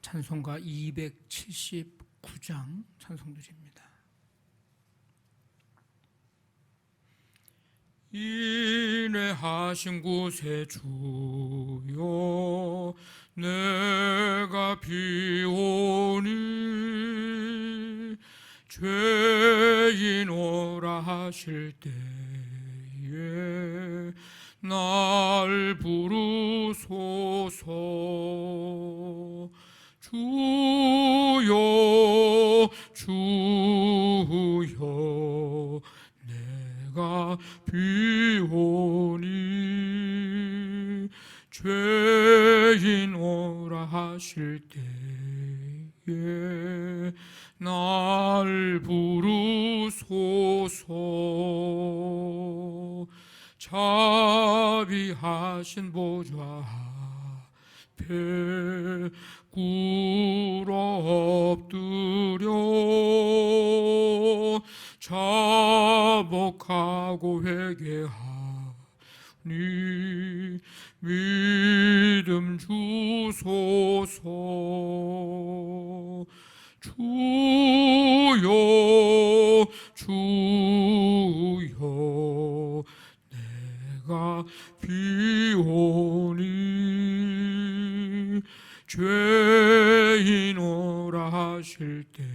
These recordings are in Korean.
찬송가 279장 찬송드립니다. 인내하신 곳에 주여 내가 비오니 죄인오라 하실 때에 날 부르소서. 주여 주여 내가 비오니 죄인 오라 하실 때에 날 부르소서. 자비하신 보좌 앞에 꿇어 엎드려 자복하고 회개하니 믿음 주소서. 주여 주여 내가 비오니 죄인 오라 하실 때에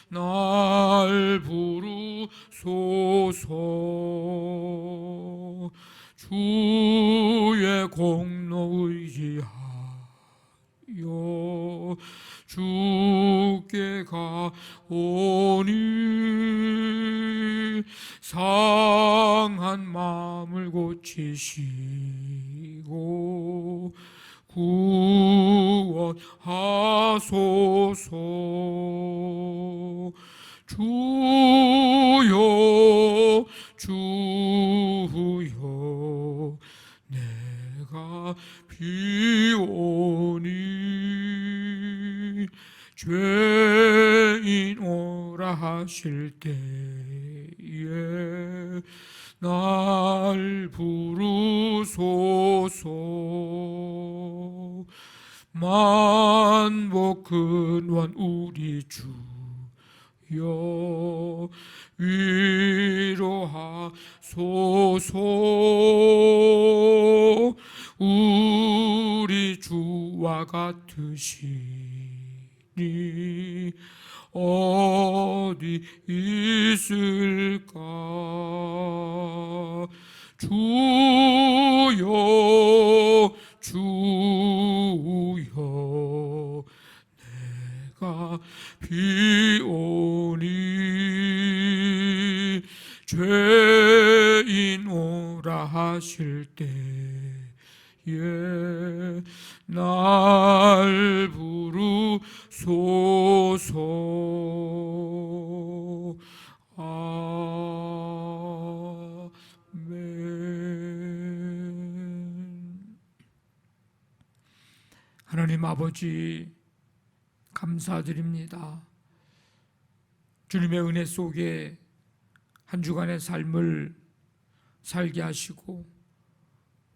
날 부르소서. 주의 공로 의지하여 주께 가오니 상한 마음을 고치시고 구원하소서. 주여 주여 내가 비오니 죄인 오라 하실 때에 날 부르소서. 만복 근원 우리 주여 위로하소서. 우리 주와 같으시니 어디 있을까. 주여 주여 내가 비오니 죄인 오라 하실 때에 날 부르소서. 아멘. 하나님 아버지 감사드립니다. 주님의 은혜 속에 한 주간의 삶을 살게 하시고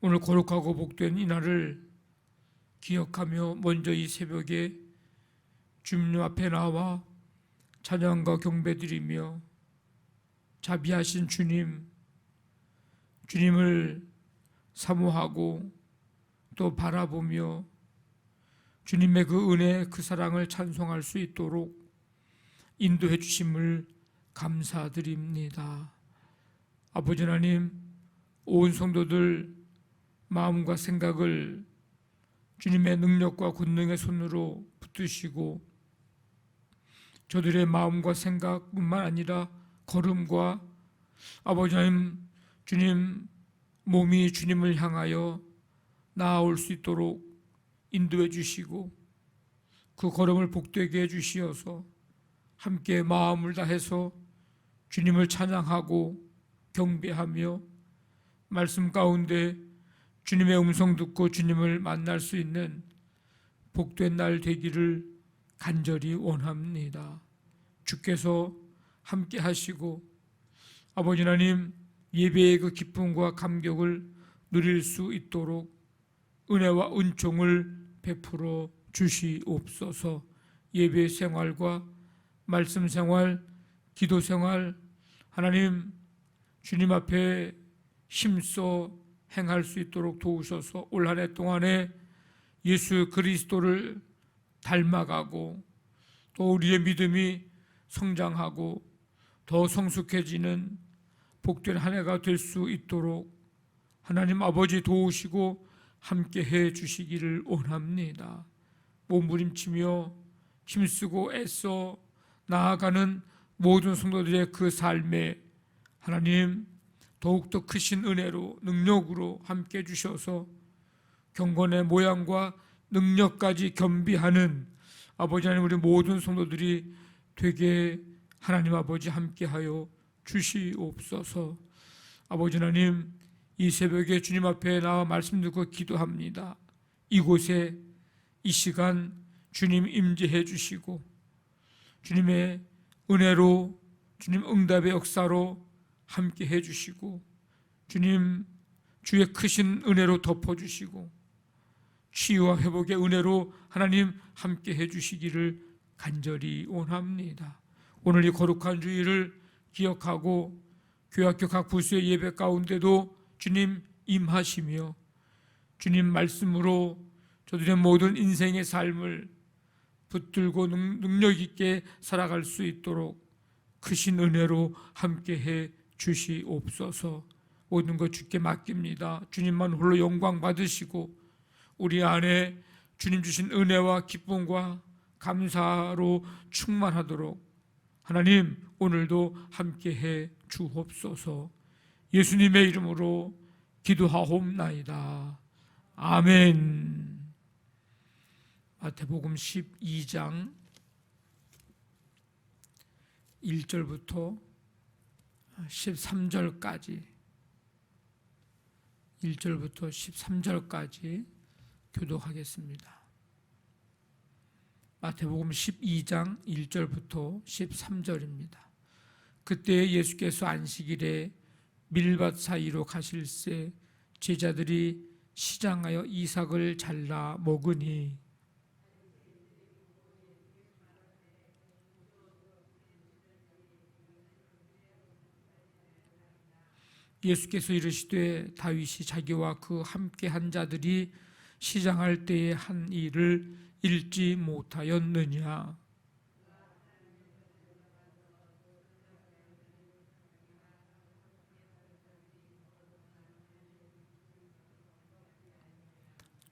오늘 거룩하고 복된 이날을 기억하며 먼저 이 새벽에 주님 앞에 나와 찬양과 경배드리며 자비하신 주님을 사모하고 또 바라보며 주님의 그 은혜, 그 사랑을 찬송할 수 있도록 인도해 주심을 감사드립니다. 아버지 하나님, 온 성도들 마음과 생각을 주님의 능력과 권능의 손으로 붙드시고 저들의 마음과 생각뿐만 아니라 걸음과 아버지 하나님, 주님 몸이 주님을 향하여 나아올 수 있도록 인도해 주시고 그 걸음을 복되게 해 주시어서 함께 마음을 다해서 주님을 찬양하고 경배하며 말씀 가운데 주님의 음성 듣고 주님을 만날 수 있는 복된 날 되기를 간절히 원합니다. 주께서 함께 하시고 아버지 하나님 예배의 그 기쁨과 감격을 누릴 수 있도록 은혜와 은총을 베풀어 주시옵소서. 예배 생활과 말씀 생활, 기도 생활, 하나님 주님 앞에 힘써 행할 수 있도록 도우셔서 올 한 해 동안에 예수 그리스도를 닮아가고 또 우리의 믿음이 성장하고 더 성숙해지는 복된 한 해가 될 수 있도록 하나님 아버지 도우시고 함께 해 주시기를 원합니다. 몸부림치며 힘쓰고 애써 나아가는 모든 성도들의 그 삶에 하나님 더욱더 크신 은혜로 능력으로 함께 주셔서 경건의 모양과 능력까지 겸비하는 아버지 하나님 우리 모든 성도들이 되게 하나님 아버지 함께하여 주시옵소서. 아버지 하나님 이 새벽에 주님 앞에 나와 말씀 듣고 기도합니다. 이곳에 이 시간 주님 임재해 주시고 주님의 은혜로 주님 응답의 역사로 함께 해 주시고 주님 주의 크신 은혜로 덮어 주시고 치유와 회복의 은혜로 하나님 함께 해 주시기를 간절히 원합니다. 오늘 이 거룩한 주일을 기억하고 교회학교 각 부수의 예배 가운데도 주님 임하시며 주님 말씀으로 저들의 모든 인생의 삶을 붙들고 능력 있게 살아갈 수 있도록 크신 은혜로 함께해 주시옵소서. 모든 것 주께 맡깁니다. 주님만 홀로 영광 받으시고 우리 안에 주님 주신 은혜와 기쁨과 감사로 충만하도록 하나님 오늘도 함께해 주옵소서. 예수님의 이름으로 기도하옵나이다. 아멘. 마태복음 12장 1절부터 13절까지 1절부터 13절까지 교독하겠습니다. 마태복음 12장 1절부터 13절입니다. 그때 예수께서 안식일에 밀밭 사이로 가실새 제자들이 시장하여 이삭을 잘라 먹으니 예수께서 이르시되 다윗이 자기와 그 함께 한 자들이 시장할 때에 한 일을 읽지 못하였느냐.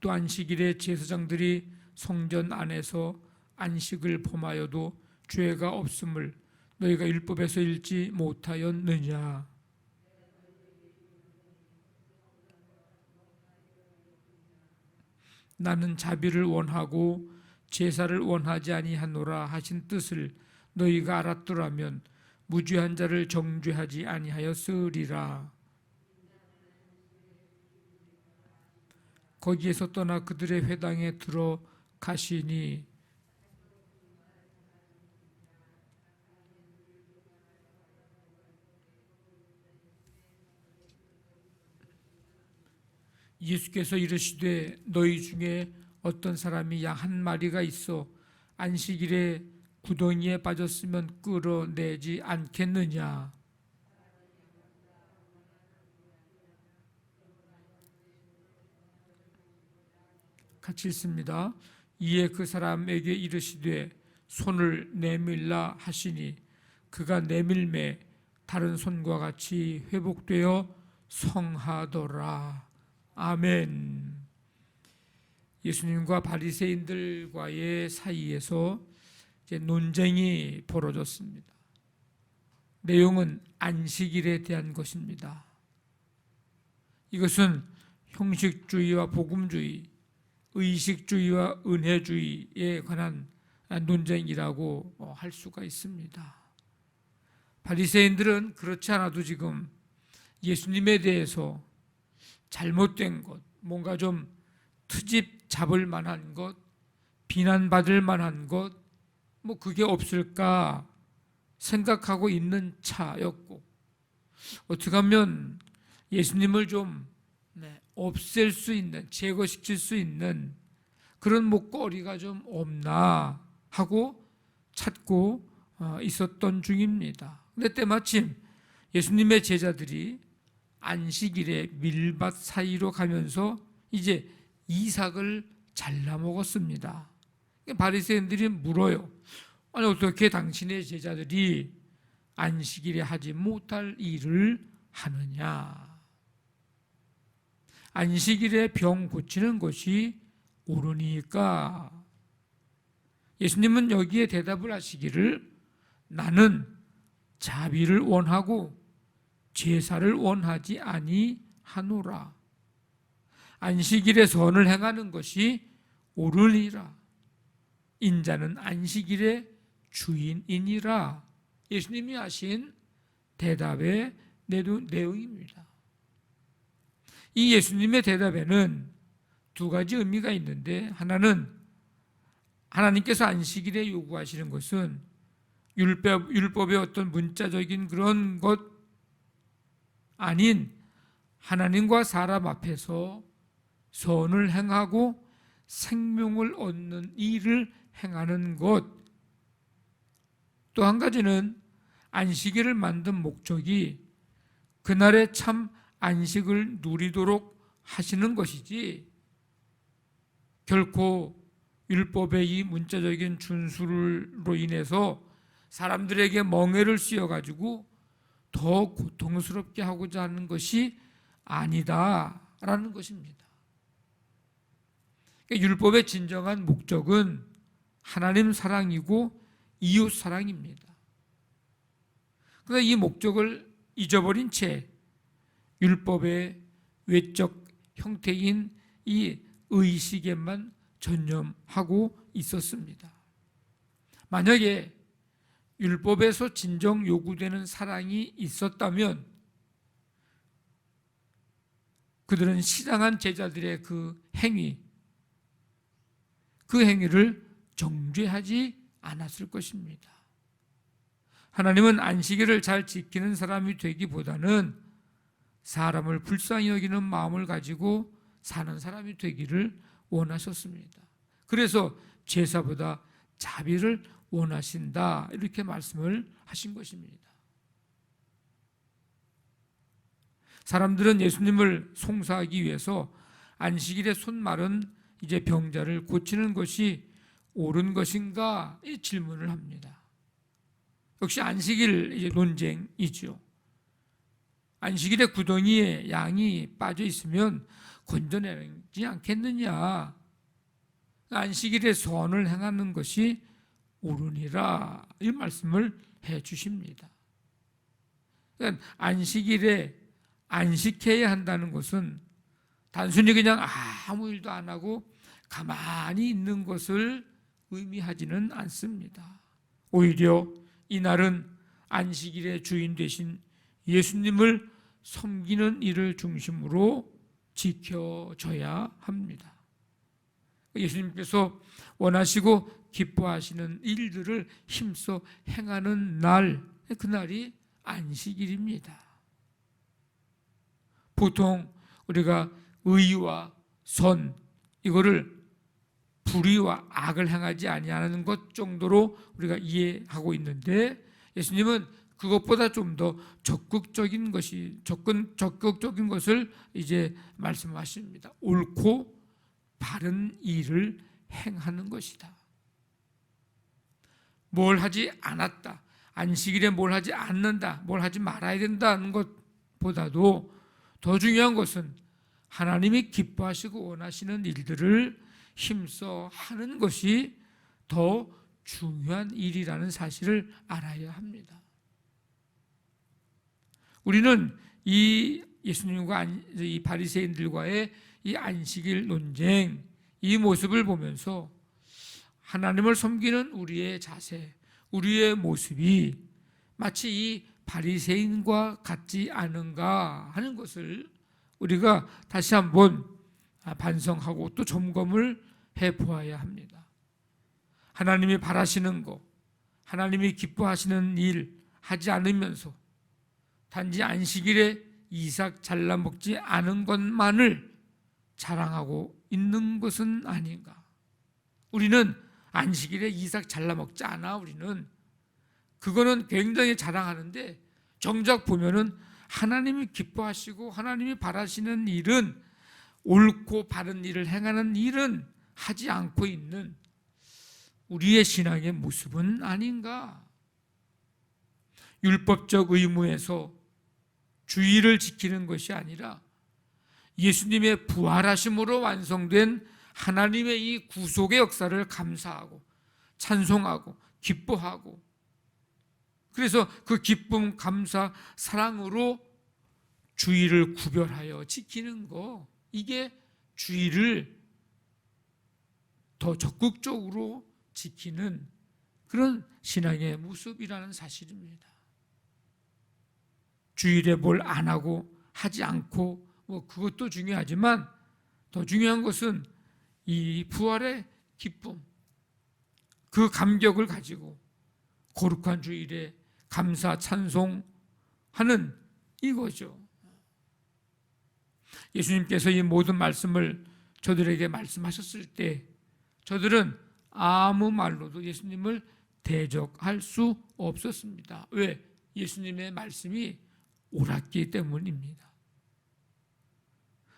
또 안식일에 제사장들이 성전 안에서 안식을 범하여도 죄가 없음을 너희가 율법에서 읽지 못하였느냐. 나는 자비를 원하고 제사를 원하지 아니하노라 하신 뜻을 너희가 알았더라면 무죄한 자를 정죄하지 아니하였으리라. 거기에서 떠나 그들의 회당에 들어가시니 예수께서 이르시되 너희 중에 어떤 사람이 양 한 마리가 있어 안식일에 구덩이에 빠졌으면 끌어내지 않겠느냐. 같이 읽습니다. 이에 그 사람에게 이르시되 손을 내밀라 하시니 그가 내밀매 다른 손과 같이 회복되어 성하더라. 아멘. 예수님과 바리새인들과의 사이에서 이제 논쟁이 벌어졌습니다. 내용은 안식일에 대한 것입니다. 이것은 형식주의와 복음주의, 의식주의와 은혜주의에 관한 논쟁이라고 할 수가 있습니다. 바리새인들은 그렇지 않아도 지금 예수님에 대해서 잘못된 것, 뭔가 좀 트집 잡을 만한 것, 비난받을 만한 것, 뭐 그게 없을까 생각하고 있는 차였고, 어떻게 하면 예수님을 좀 없앨 수 있는, 제거시킬 수 있는 그런 목거리가 좀 없나 하고 찾고 있었던 중입니다. 근데 때마침 예수님의 제자들이 안식일에 밀밭 사이로 가면서 이제 이삭을 잘라 먹었습니다. 바리새인들이 물어요. 아니 어떻게 당신의 제자들이 안식일에 하지 못할 일을 하느냐? 안식일에 병 고치는 것이 옳으니까. 예수님은 여기에 대답을 하시기를 나는 자비를 원하고 제사를 원하지 아니하노라. 안식일에 선을 행하는 것이 옳으니라. 인자는 안식일의 주인이니라. 예수님이 하신 대답의 내용입니다. 이 예수님의 대답에는 두 가지 의미가 있는데, 하나는 하나님께서 안식일에 요구하시는 것은 율법의 어떤 문자적인 그런 것 아닌 하나님과 사람 앞에서 선을 행하고 생명을 얻는 일을 행하는 것. 또 한 가지는 안식일을 만든 목적이 그날의 참 안식을 누리도록 하시는 것이지, 결코 율법의 이 문자적인 준수로 인해서 사람들에게 멍에를 씌워가지고 더 고통스럽게 하고자 하는 것이 아니다라는 것입니다. 율법의 진정한 목적은 하나님 사랑이고 이웃 사랑입니다. 그런데 이 목적을 잊어버린 채 율법의 외적 형태인 이 의식에만 전념하고 있었습니다. 만약에 율법에서 진정 요구되는 사랑이 있었다면 그들은 시장한 제자들의 그 행위를 정죄하지 않았을 것입니다. 하나님은 안식일을 잘 지키는 사람이 되기보다는 사람을 불쌍히 여기는 마음을 가지고 사는 사람이 되기를 원하셨습니다. 그래서 제사보다 자비를 원하신다, 이렇게 말씀을 하신 것입니다. 사람들은 예수님을 송사하기 위해서 안식일에 손 마른 이제 병자를 고치는 것이 옳은 것인가 이 질문을 합니다. 역시 안식일 이제 논쟁이죠. 안식일에 구덩이에 양이 빠져 있으면 건져내지 않겠느냐? 안식일에 선을 행하는 것이 옳으니라, 이 말씀을 해 주십니다. 그러니까 안식일에 안식해야 한다는 것은 단순히 그냥 아무 일도 안 하고 가만히 있는 것을 의미하지는 않습니다. 오히려 이날은 안식일의 주인 되신 예수님을 섬기는 일을 중심으로 지켜져야 합니다. 예수님께서 원하시고 기뻐하시는 일들을 힘써 행하는 날, 그날이 안식일입니다. 보통 우리가 의와 선, 이거를 불의와 악을 행하지 아니하는 것 정도로 우리가 이해하고 있는데, 예수님은 그것보다 좀 더 적극적인 것을 이제 말씀하십니다. 옳고 바른 일을 행하는 것이다. 뭘 하지 않았다, 안식일에 뭘 하지 않는다, 뭘 하지 말아야 된다는 것보다도 더 중요한 것은 하나님이 기뻐하시고 원하시는 일들을 힘써 하는 것이 더 중요한 일이라는 사실을 알아야 합니다. 우리는 이 예수님과 이 바리새인들과의 이 안식일 논쟁, 이 모습을 보면서 하나님을 섬기는 우리의 자세, 우리의 모습이 마치 이 바리새인과 같지 않은가 하는 것을 우리가 다시 한번 반성하고 또 점검을 해보아야 합니다. 하나님이 바라시는 것, 하나님이 기뻐하시는 일 하지 않으면서 단지 안식일에 이삭 잘라 먹지 않은 것만을 자랑하고 있는 것은 아닌가? 우리는 안식일에 이삭 잘라 먹지 않아. 우리는 그거는 굉장히 자랑하는데 정작 보면은 하나님이 기뻐하시고 하나님이 바라시는 일은, 옳고 바른 일을 행하는 일은 하지 않고 있는 우리의 신앙의 모습은 아닌가? 율법적 의무에서 주의를 지키는 것이 아니라 예수님의 부활하심으로 완성된 하나님의 이 구속의 역사를 감사하고 찬송하고 기뻐하고, 그래서 그 기쁨, 감사, 사랑으로 주의를 구별하여 지키는 거, 이게 주의를 더 적극적으로 지키는 그런 신앙의 모습이라는 사실입니다. 주일에 뭘 안 하고 하지 않고 그것도 중요하지만 더 중요한 것은 이 부활의 기쁨, 그 감격을 가지고 거룩한 주일에 감사 찬송하는 이거죠. 예수님께서 이 모든 말씀을 저들에게 말씀하셨을 때 저들은 아무 말로도 예수님을 대적할 수 없었습니다. 왜? 예수님의 말씀이 옳았기 때문입니다.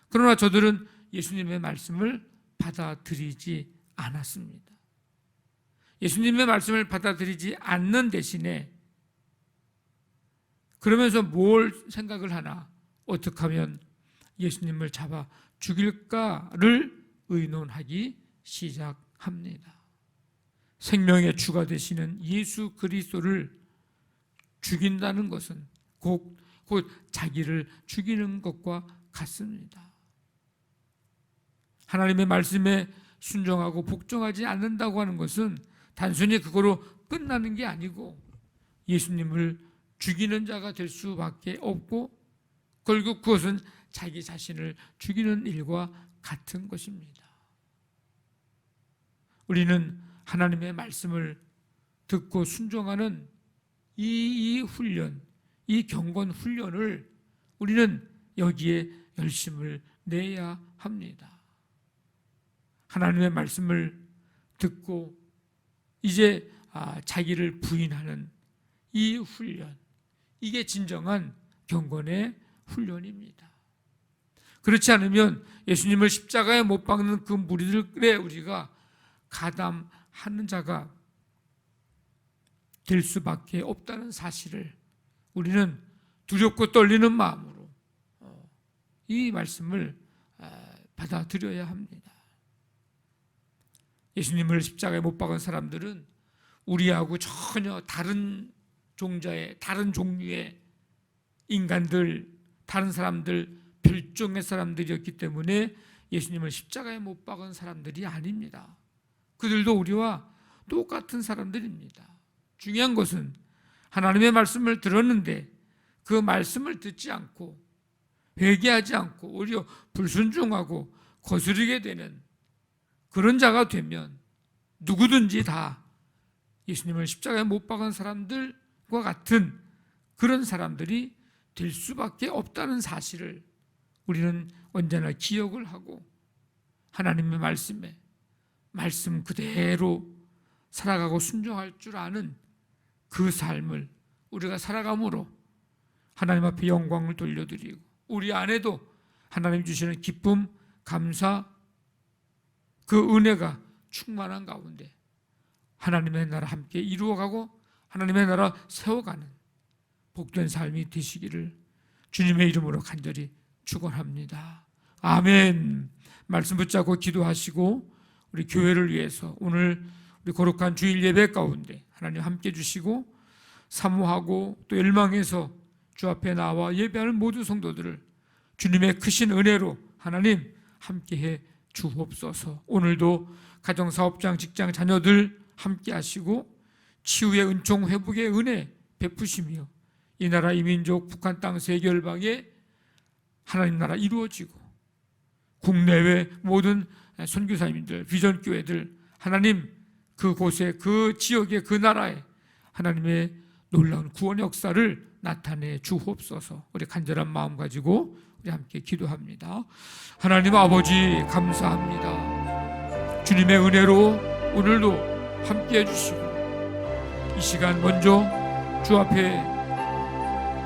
그러나 저들은 예수님의 말씀을 받아들이지 않았습니다. 예수님의 말씀을 받아들이지 않는 대신에 그러면서 뭘 생각을 하나? 어떻게 하면 예수님을 잡아 죽일까를 의논하기 시작합니다. 생명의 주가 되시는 예수 그리스도를 죽인다는 것은 곧 자기를 죽이는 것과 같습니다. 하나님의 말씀에 순종하고 복종하지 않는다고 하는 것은 단순히 그거로 끝나는 게 아니고 예수님을 죽이는 자가 될 수밖에 없고 결국 그것은 자기 자신을 죽이는 일과 같은 것입니다. 우리는 하나님의 말씀을 듣고 순종하는 이 훈련, 이 경건 훈련을 우리는 여기에 열심을 내야 합니다. 하나님의 말씀을 듣고 이제 자기를 부인하는 이 훈련, 이게 진정한 경건의 훈련입니다. 그렇지 않으면 예수님을 십자가에 못 박는 그 무리들에 우리가 가담하는 자가 될 수밖에 없다는 사실을 우리는 두렵고 떨리는 마음으로 이 말씀을 받아들여야 합니다. 예수님을 십자가에 못 박은 사람들은 우리하고 전혀 다른 종자의, 다른 종류의 인간들, 다른 사람들, 별종의 사람들이었기 때문에 예수님을 십자가에 못 박은 사람들이 아닙니다. 그들도 우리와 똑같은 사람들입니다. 중요한 것은 하나님의 말씀을 들었는데 그 말씀을 듣지 않고 회개하지 않고 오히려 불순종하고 거스르게 되는 그런 자가 되면 누구든지 다 예수님을 십자가에 못 박은 사람들과 같은 그런 사람들이 될 수밖에 없다는 사실을 우리는 언제나 기억을 하고 하나님의 말씀에 말씀 그대로 살아가고 순종할 줄 아는 그 삶을 우리가 살아감으로 하나님 앞에 영광을 돌려드리고 우리 안에도 하나님 주시는 기쁨, 감사, 그 은혜가 충만한 가운데 하나님의 나라 함께 이루어가고 하나님의 나라 세워가는 복된 삶이 되시기를 주님의 이름으로 간절히 축원합니다. 아멘. 말씀 붙잡고 기도하시고 우리 교회를 위해서 오늘 우리 거룩한 주일 예배 가운데 하나님 함께 주시고 사모하고 또 열망해서 주 앞에 나와 예배하는 모든 성도들을 주님의 크신 은혜로 하나님 함께해 주옵소서. 오늘도 가정사업장, 직장, 자녀들 함께 하시고 치유의 은총, 회복의 은혜 베푸시며 이 나라, 이 민족, 북한 땅, 세계 열방에 하나님 나라 이루어지고 국내외 모든 선교사님들, 비전교회들 하나님 그곳에, 그 지역에, 그 나라에 하나님의 놀라운 구원 역사를 나타내 주옵소서. 우리 간절한 마음 가지고 우리 함께 기도합니다. 하나님 아버지 감사합니다. 주님의 은혜로 오늘도 함께해 주시고 이 시간 먼저 주 앞에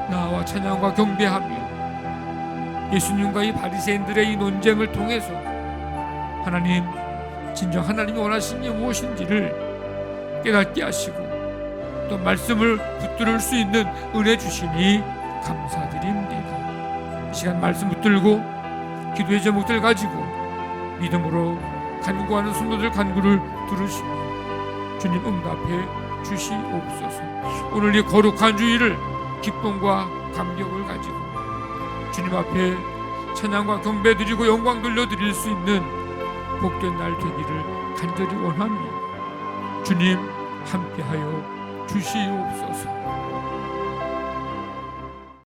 나와 찬양과 경배하며 예수님과 이 바리새인들의 이 논쟁을 통해서 하나님, 진정 하나님이 원하시는 게 무엇인지를 깨닫게 하시고 또 말씀을 붙들을 수 있는 은혜 주시니 감사드립니다. 이 시간 말씀 붙들고 기도의 제목들 가지고 믿음으로 간구하는 성도들 간구를 들으시고 주님 응답해 주시옵소서. 오늘 이 거룩한 주일을 기쁨과 감격을 가지고 주님 앞에 찬양과 경배 드리고 영광 돌려드릴 수 있는 복된 날 되기를 간절히 원합니다. 주님 함께하여 주시옵소서.